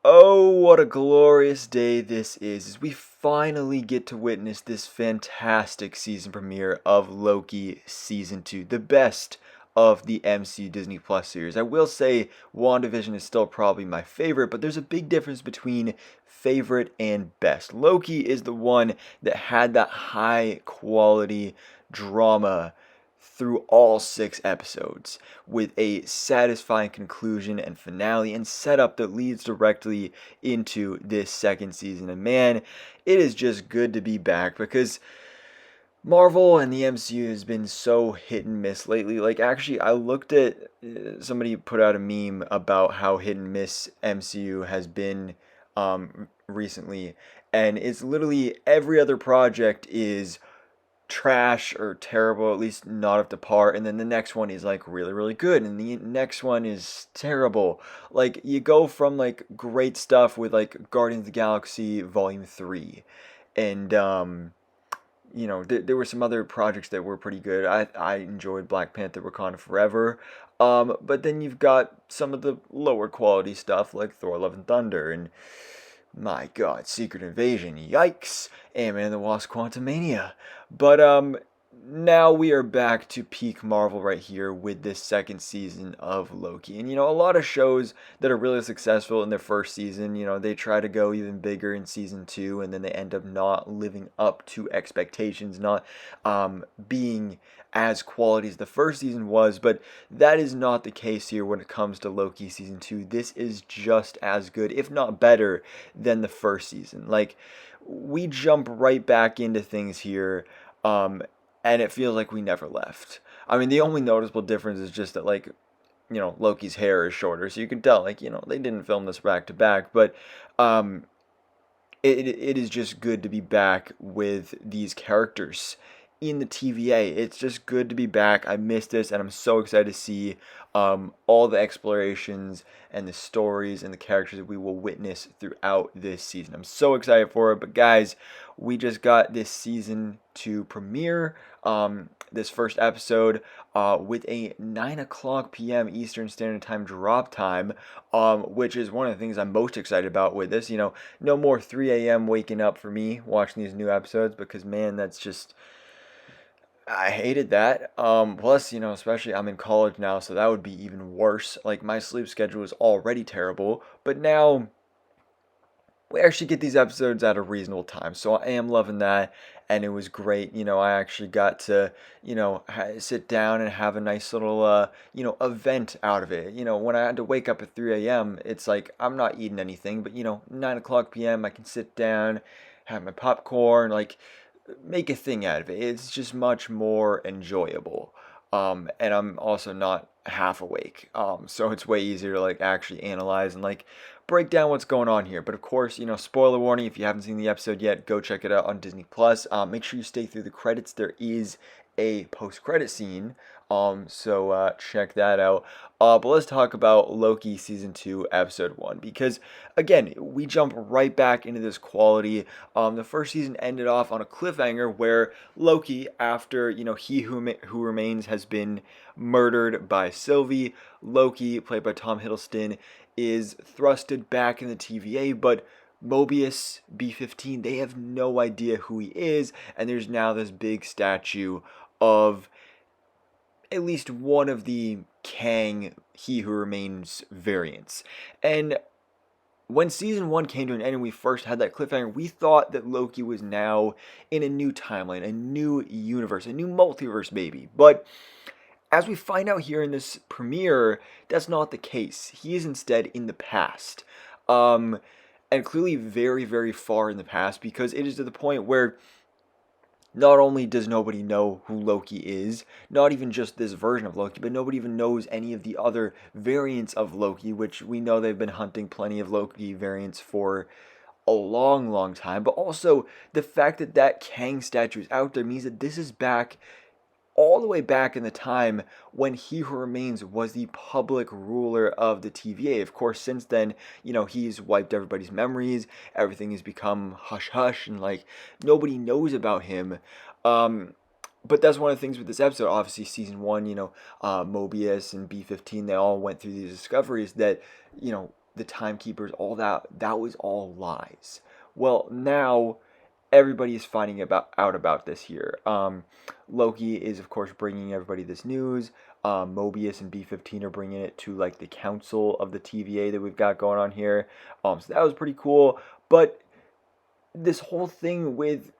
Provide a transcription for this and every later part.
Oh, what a glorious day this is, as we finally get to witness this fantastic season premiere of Loki Season 2, the best of the MCU Disney Plus series. I will say WandaVision is still probably my favorite, but there's a big difference between favorite and best. Loki is the one that had that high quality drama through all 6 episodes, with a satisfying conclusion and finale and setup that leads directly into this second season. And man, it is just good to be back because Marvel and the MCU has been so hit and miss lately. Like, actually, I looked at somebody put out a meme about how hit and miss MCU has been recently, and it's literally every other project is trash or terrible, at least not up to par, and then the next one is like really, really good, and the next one is terrible. Like, you go from like great stuff with like Guardians of the Galaxy Volume 3, and there were some other projects that were pretty good. I enjoyed Black Panther Wakanda Forever. But then you've got some of the lower quality stuff like Thor Love and Thunder and my God, Secret Invasion, yikes, Ant-Man and the Wasp Quantumania. But now we are back to peak Marvel right here with this second season of Loki. And a lot of shows that are really successful in their first season, they try to go even bigger in season 2, and then they end up not living up to expectations, not being as quality as the first season was, but that is not the case here when it comes to Loki season 2. This is just as good, if not better, than the first season. Like, we jump right back into things here, and it feels like we never left. I mean, the only noticeable difference is just that, like, Loki's hair is shorter, so you can tell, like, they didn't film this back to back, but it is just good to be back with these characters in the TVA. It's just good to be back. I missed this, and I'm so excited to see all the explorations and the stories and the characters that we will witness throughout this season. I'm so excited for it. But guys, we just got this season to premiere. This first episode with a 9 o'clock p.m. Eastern Standard Time drop time, which is one of the things I'm most excited about with this. No more 3 a.m. waking up for me watching these new episodes, because man, that's just, I hated that. Plus, especially I'm in college now, so that would be even worse. Like, my sleep schedule is already terrible, but now we actually get these episodes at a reasonable time. So I am loving that, and it was great. I actually got to, sit down and have a nice little, event out of it. When I had to wake up at 3 a.m., it's like I'm not eating anything, but 9 o'clock p.m., I can sit down, have my popcorn, like, make a thing out of it. It's just much more enjoyable. And I'm also not half awake. So it's way easier to like actually analyze and like break down what's going on here. But of course, spoiler warning, if you haven't seen the episode yet, go check it out on Disney Plus. Make sure you stay through the credits. There is a post-credit scene. So check that out. But let's talk about Loki Season 2, Episode 1. Because, again, we jump right back into this quality. The first season ended off on a cliffhanger where Loki, after, he who remains has been murdered by Sylvie, Loki, played by Tom Hiddleston, is thrusted back in the TVA, but Mobius, B-15, they have no idea who he is, and there's now this big statue of at least one of the Kang, He Who Remains variants. And when season 1 came to an end and we first had that cliffhanger, we thought that Loki was now in a new timeline, a new universe, a new multiverse maybe. But as we find out here in this premiere, that's not the case. He is instead in the past. And clearly very, very far in the past, because it is to the point where not only does nobody know who Loki is, not even just this version of Loki, but nobody even knows any of the other variants of Loki, which we know they've been hunting plenty of Loki variants for a long, long time. But also, the fact that that Kang statue is out there means that this is back, all the way back in the time when He Who Remains was the public ruler of the TVA. Of course, since then, he's wiped everybody's memories. Everything has become hush hush, and like nobody knows about him. But that's one of the things with this episode. Obviously, season 1, Mobius and B-15, they all went through these discoveries that, the timekeepers, all that was all lies. Well, now everybody is finding out about this here. Loki is, of course, bringing everybody this news. Mobius and B15 are bringing it to like the council of the TVA that we've got going on here. So that was pretty cool. But this whole thing with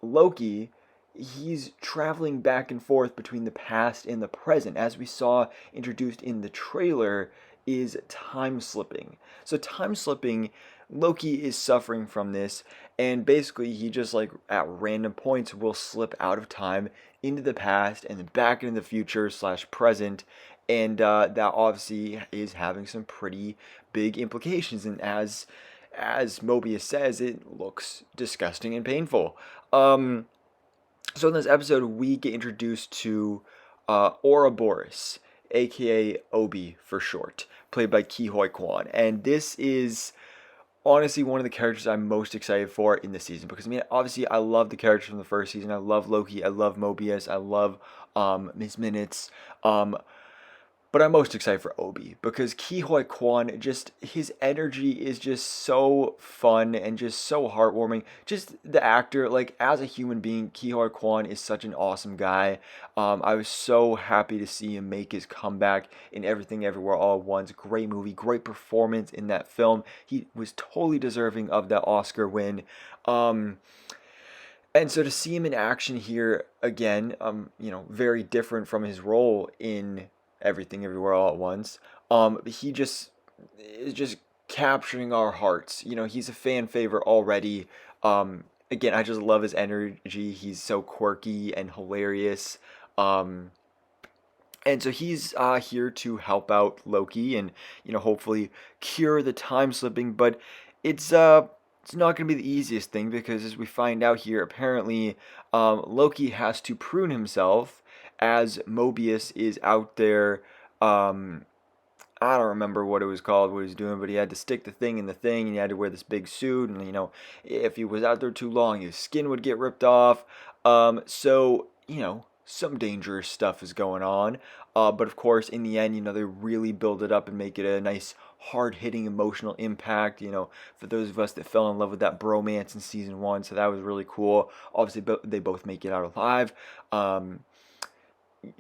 Loki, he's traveling back and forth between the past and the present, as we saw introduced in the trailer, is time slipping. So time slipping, Loki is suffering from this, and basically he just like at random points will slip out of time into the past and then back into the future slash present, and that obviously is having some pretty big implications. And as Mobius says, it looks disgusting and painful. So in this episode, we get introduced to Ouroboros, aka Obi for short, played by Ke Huy Quan, and this is honestly one of the characters I'm most excited for in the season, because I mean, obviously, I love the characters from the first season. I love Loki, I love Mobius, I love Miss Minutes. But I'm most excited for Obi because Ke Huy Quan, just his energy is just so fun and just so heartwarming. Just the actor, like as a human being, Ke Huy Quan is such an awesome guy. I was so happy to see him make his comeback in Everything Everywhere All at Once. Great movie, great performance in that film. He was totally deserving of that Oscar win. And so to see him in action here again, very different from his role in Everything Everywhere All at Once. He just is just capturing our hearts. He's a fan favorite already. Again, I just love his energy. He's so quirky and hilarious. And so he's here to help out Loki and hopefully cure the time slipping. But it's not going to be the easiest thing, because as we find out here, apparently Loki has to prune himself as Mobius is out there. I don't remember what it was called, what he was doing, but he had to stick the thing in the thing, and he had to wear this big suit, and if he was out there too long, his skin would get ripped off. So some dangerous stuff is going on. But of course, in the end, they really build it up and make it a nice, hard-hitting emotional impact. For those of us that fell in love with that bromance in season 1, so that was really cool. Obviously, they both make it out alive.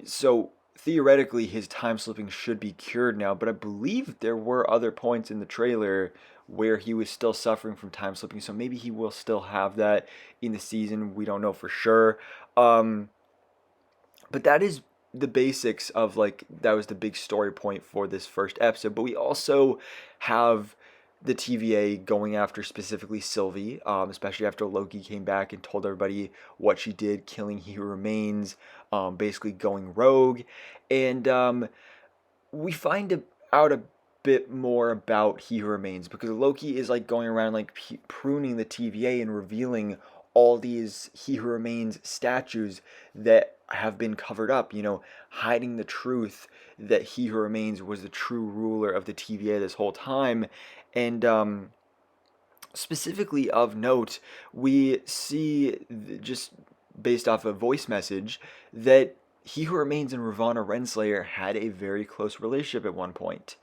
So theoretically, his time slipping should be cured now, but I believe there were other points in the trailer where he was still suffering from time slipping, so maybe he will still have that in the season. We don't know for sure. But that is the basics of that was the big story point for this first episode. But we also have the TVA going after specifically Sylvie, especially after Loki came back and told everybody what she did, killing He Who Remains, basically going rogue. And we find out a bit more about He Who Remains, because Loki is going around pruning the TVA and revealing all these He Who Remains statues that have been covered up, hiding the truth that He Who Remains was the true ruler of the TVA this whole time. And specifically of note, we see, just based off a voice message, that He Who Remains and Ravonna Renslayer had a very close relationship at one point.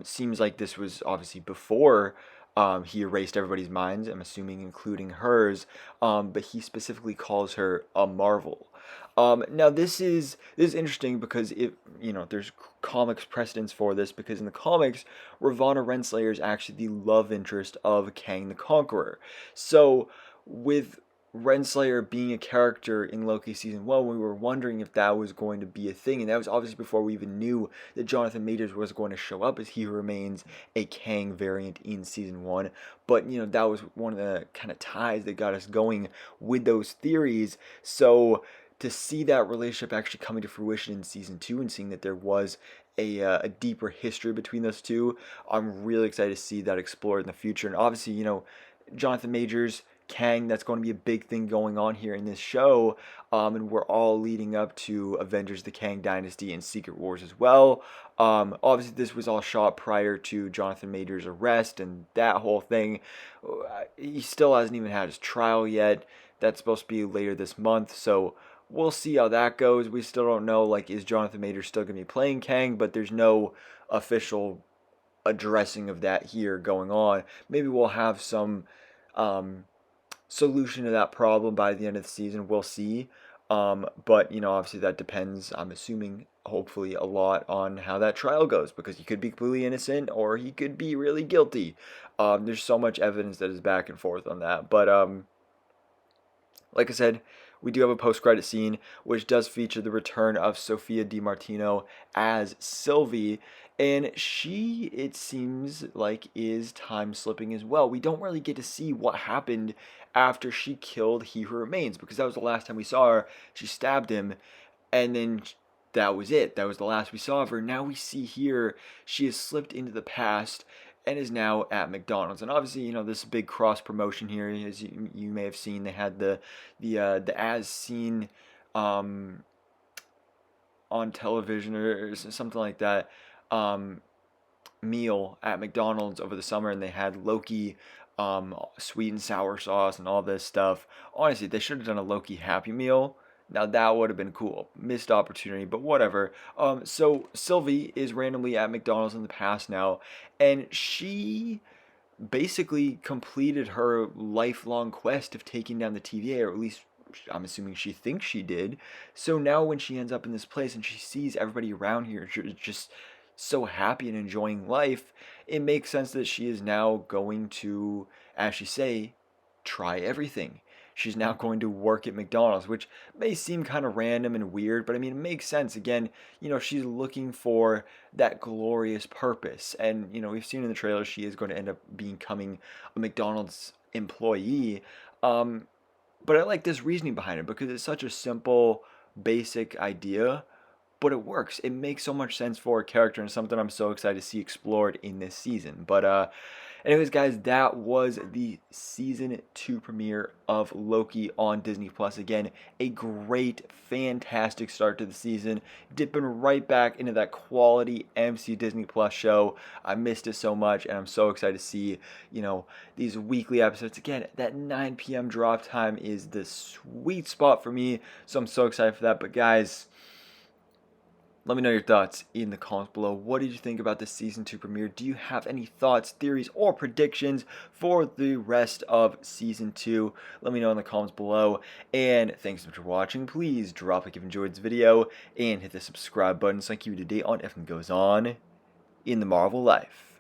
Seems like this was obviously before he erased everybody's minds, I'm assuming including hers, but he specifically calls her a marvel. Now this is interesting because there's comics precedence for this, because in the comics, Ravonna Renslayer is actually the love interest of Kang the Conqueror. So with Renslayer being a character in Loki season 1, we were wondering if that was going to be a thing, and that was obviously before we even knew that Jonathan Majors was going to show up as He Who Remains, a Kang variant in season 1. But that was one of the kind of ties that got us going with those theories. So to see that relationship actually coming to fruition in season 2 and seeing that there was a deeper history between those two, I'm really excited to see that explored in the future. And obviously, Jonathan Majors, Kang, that's going to be a big thing going on here in this show, and we're all leading up to Avengers: The Kang Dynasty and Secret Wars as well. Obviously, this was all shot prior to Jonathan Majors' arrest and that whole thing. He still hasn't even had his trial yet. That's supposed to be later this month, so we'll see how that goes. We still don't know, is Jonathan Majors still going to be playing Kang, but there's no official addressing of that here going on. Maybe we'll have some solution to that problem by the end of the season. We'll see. But obviously that depends, I'm assuming, hopefully, a lot on how that trial goes, because he could be completely innocent or he could be really guilty. There's so much evidence that is back and forth on that. But like I said, we do have a post-credit scene, which does feature the return of Sophia DiMartino as Sylvie, and she, it seems like, is time-slipping as well. We don't really get to see what happened after she killed He Who Remains, because that was the last time we saw her. She stabbed him, and then that was it. That was the last we saw of her. Now we see here she has slipped into the past and is now at McDonald's. And obviously, this big cross promotion here, as you may have seen, they had the as seen on television or something like that meal at McDonald's over the summer, and they had Loki sweet and sour sauce and all this stuff. Honestly, they should have done a Loki Happy Meal. Now that would have been cool. Missed opportunity, but whatever. So Sylvie is randomly at McDonald's in the past now, and she basically completed her lifelong quest of taking down the TVA, or at least I'm assuming she thinks she did. So now when she ends up in this place and she sees everybody around here just so happy and enjoying life, it makes sense that she is now going to, as she say, try everything. She's now going to work at McDonald's, which may seem kind of random and weird, but I mean, it makes sense. Again, she's looking for that glorious purpose. And, we've seen in the trailer she is going to end up becoming a McDonald's employee. But I like this reasoning behind it because it's such a simple, basic idea, but it works. It makes so much sense for a character and something I'm so excited to see explored in this season. But anyways, guys, that was the season 2 premiere of Loki on Disney Plus. Again, a great, fantastic start to the season, dipping right back into that quality MC Disney Plus show. I missed it so much, and I'm so excited to see, these weekly episodes. Again, that 9 p.m. drop time is the sweet spot for me, so I'm so excited for that. But guys, let me know your thoughts in the comments below. What did you think about this season 2 premiere? Do you have any thoughts, theories, or predictions for the rest of season 2? Let me know in the comments below. And thanks so much for watching. Please drop a like if you enjoyed this video and hit the subscribe button so I can keep you up to date on everything that goes on in the Marvel life.